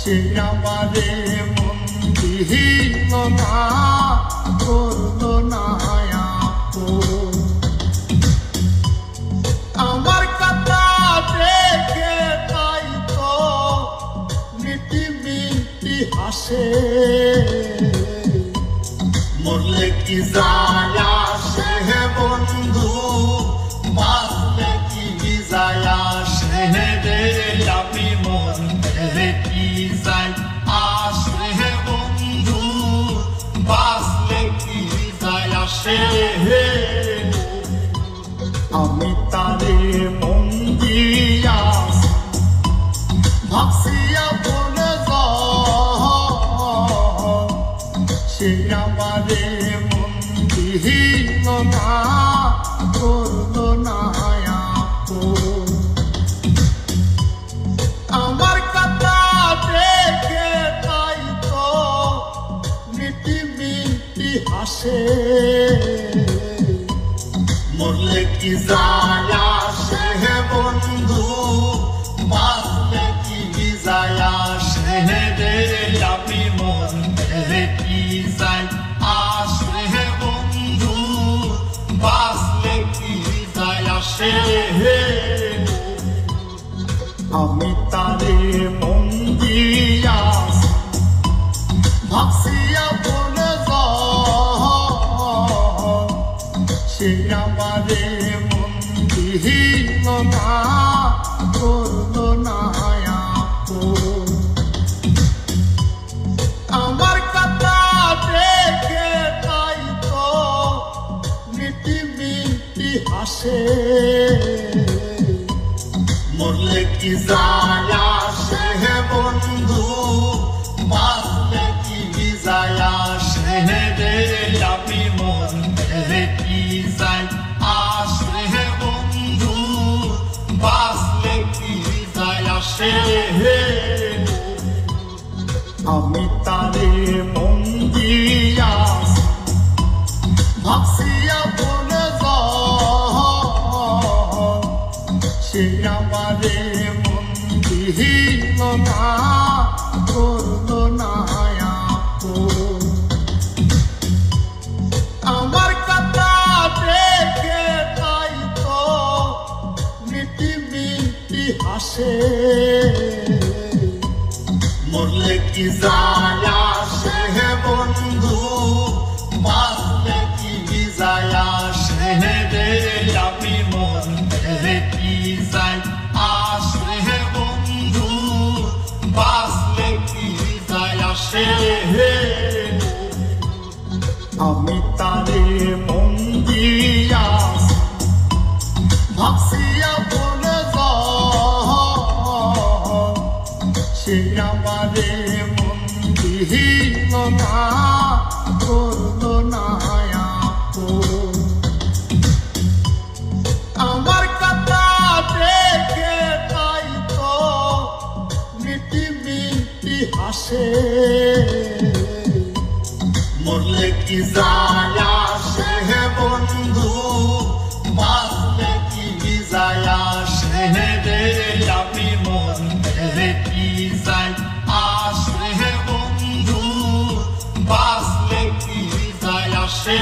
সে আমারে মন দিল না, করলো না আপন। আমার কথা দেখে তাই তো মিটি মিটি হাসে, মরলে কি যায় আসে বন্ধু, বাঁচলে কি যায় আসে রে, আমি মরলে কি যায় আসে বন্ধু, বাঁচলে কি যায় আসে। আমি তারে মন দিয়া ভাবছি আপন সে আমারে মন দিল না, করলো না আপন। আমার কথা দেখে তাই তো মিটি মিটি হাসে, মরলে কি যায় আসে বন্ধু, বাঁচলে কি যায় আসে রে, আমি মরলে কি যায় আসে বন্ধু, বাঁচলে কি যায় আসে। আমি তারে মন দিয়া ভাবছি আপন সে আমারে মন দিল না, করলো না আপন। আমার কথা দেখে তাই তো মিটি মিটি হাসে, মরলে কি যায় আসে বন্ধু, বাঁচলে কি যায় আসে রে, আমি মরলে কি যায় আসে বন্ধু, বাঁচলে কি যায় আসে। আমি তারে মন দিয়া ভাবছি আপন সে আমারে মন দিল না, করলো না আপন। আমার কথা দেখে তাই তো মিটি মিটি হাসে, মরলে কি যায় আসে বন্ধু, বাঁচলে কি যায় আসে রে, আমি মরলে কি যায় আসে বন্ধু, বাঁচলে কি যায় আসে। আমি তারে মন দিয়া ভাবছি আপন সে আমারে মন দিল না, করলো না আপন। আমার কথা দেখে তাই তো মিটি মিটি হাসে, মরলে কি যায় আসে বন্ধু, বাঁচলে কি যায় আসে রে, আমি মরলে কি যায় আসে বন্ধু, বাঁচলে কি যায় আসে।